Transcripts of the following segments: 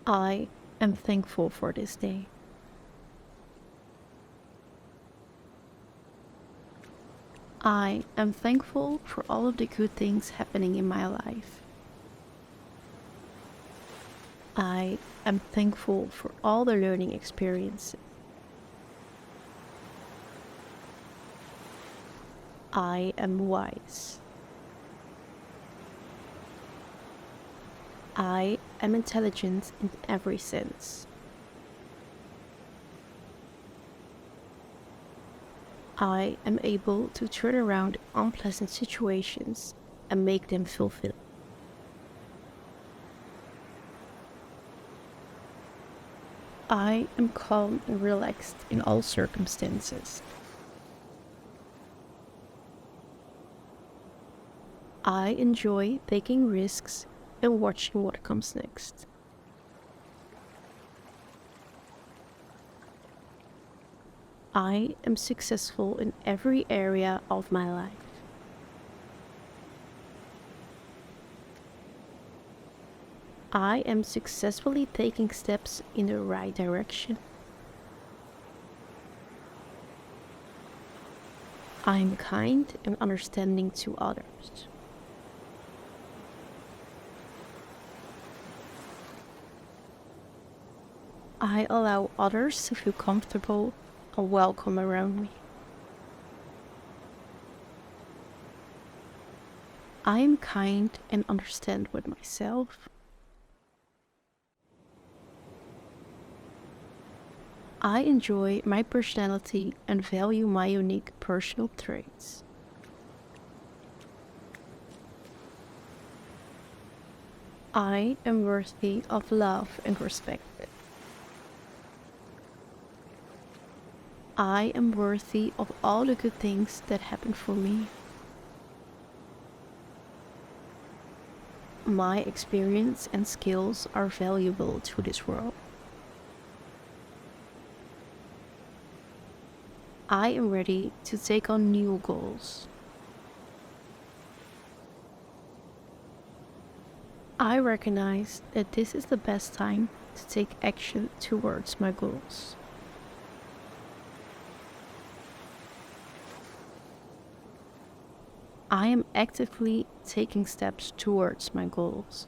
I am thankful for this day. I am thankful for all of the good things happening in my life. I am thankful for all the learning experiences. I am wise. I am intelligent in every sense. I am able to turn around unpleasant situations and make them fulfilling. I am calm and relaxed in all circumstances. I enjoy taking risks and watching what comes next. I am successful in every area of my life. I am successfully taking steps in the right direction. I am kind and understanding to others. I allow others to feel comfortable and welcome around me. I am kind and understand with myself. I enjoy my personality and value my unique personal traits. I am worthy of love and respect. I am worthy of all the good things that happen for me. My experience and skills are valuable to this world. I am ready to take on new goals. I recognize that this is the best time to take action towards my goals. I am actively taking steps towards my goals.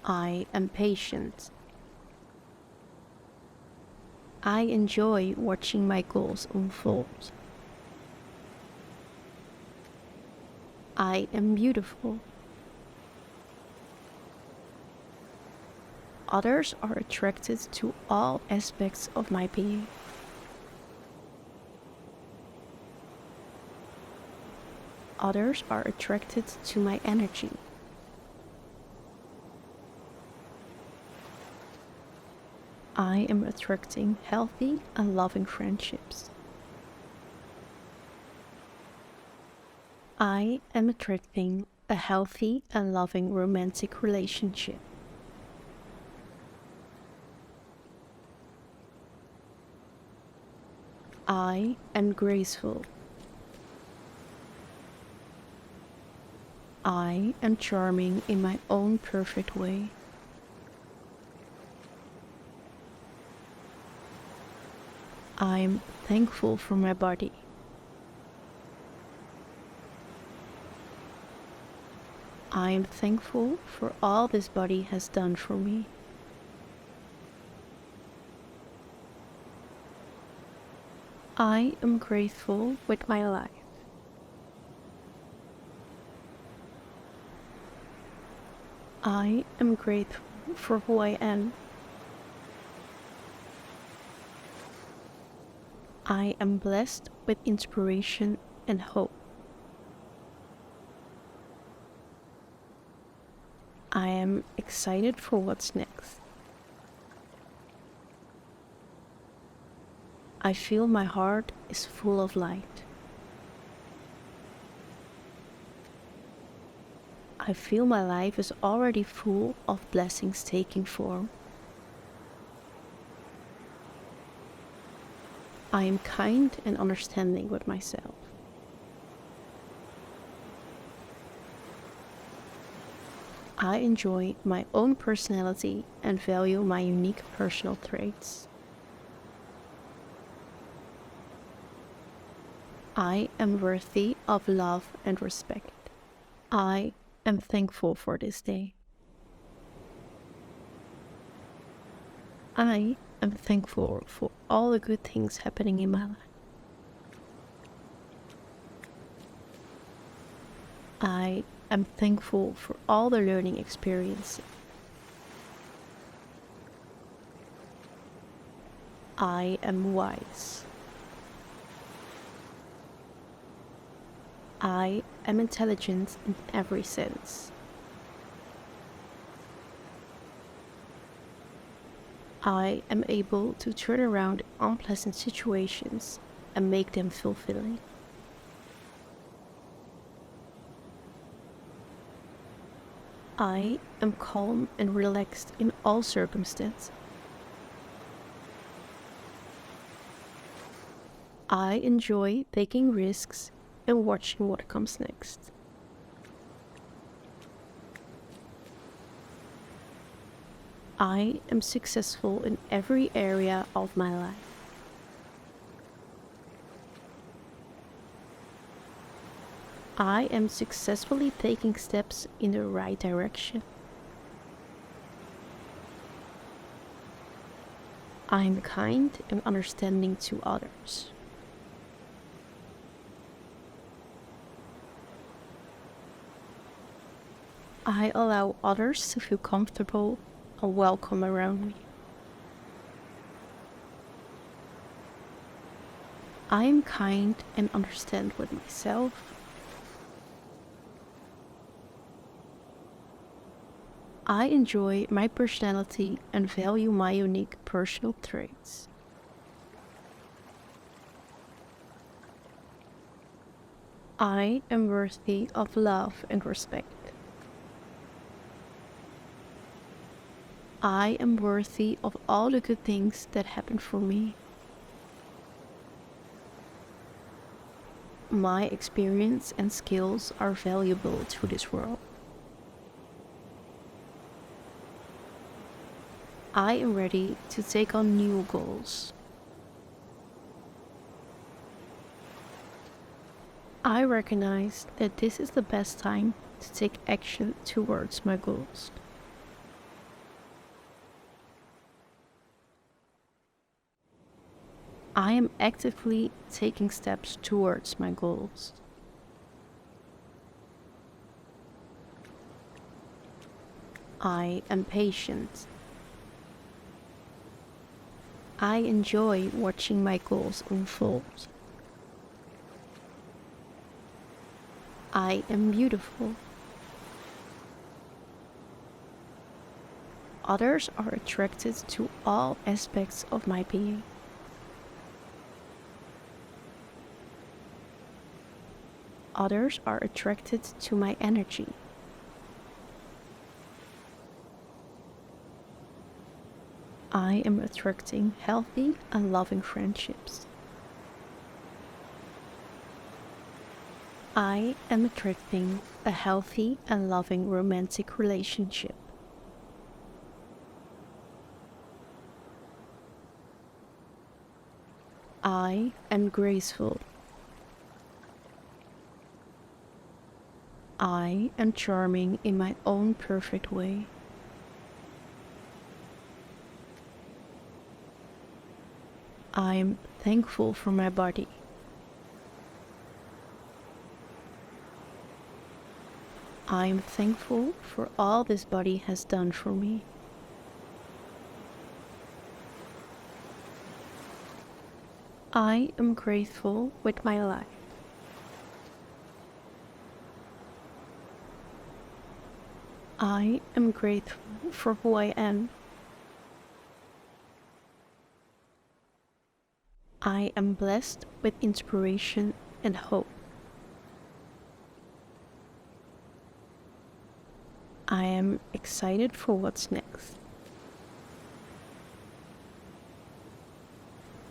I am patient. I enjoy watching my goals unfold. I am beautiful. Others are attracted to all aspects of my being. Others are attracted to my energy. I am attracting healthy and loving friendships. I am attracting a healthy and loving romantic relationship. I am graceful. I am charming in my own perfect way. I'm thankful for my body. I am thankful for all this body has done for me. I am grateful with my life. I am grateful for who I am. I am blessed with inspiration and hope. I am excited for what's next. I feel my heart is full of light. I feel my life is already full of blessings taking form. I am kind and understanding with myself. I enjoy my own personality and value my unique personal traits. I am worthy of love and respect. I am thankful for this day. I am thankful for all the good things happening in my life. I am thankful for all the learning experiences. I am wise. I am intelligent in every sense. I am able to turn around unpleasant situations and make them fulfilling. I am calm and relaxed in all circumstances. I enjoy taking risks and watching what comes next. I am successful in every area of my life. I am successfully taking steps in the right direction. I am kind and understanding to others. I allow others to feel comfortable and welcome around me. I am kind and understand with myself. I enjoy my personality and value my unique personal traits. I am worthy of love and respect. I am worthy of all the good things that happen for me. My experience and skills are valuable to this world. I am ready to take on new goals. I recognize that this is the best time to take action towards my goals. I am actively taking steps towards my goals. I am patient. I enjoy watching my goals unfold. I am beautiful. Others are attracted to all aspects of my being. Others are attracted to my energy. I am attracting healthy and loving friendships. I am attracting a healthy and loving romantic relationship. I am graceful. I am charming in my own perfect way. I am thankful for my body. I am thankful for all this body has done for me. I am grateful with my life. I am grateful for who I am. I am blessed with inspiration and hope. I am excited for what's next.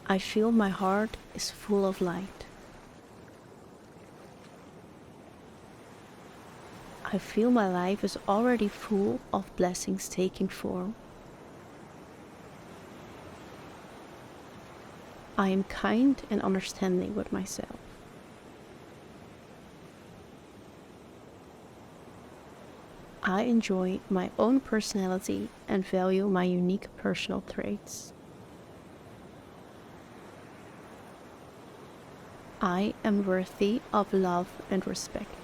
I feel my heart is full of light. I feel my life is already full of blessings taking form. I am kind and understanding with myself. I enjoy my own personality and value my unique personal traits. I am worthy of love and respect.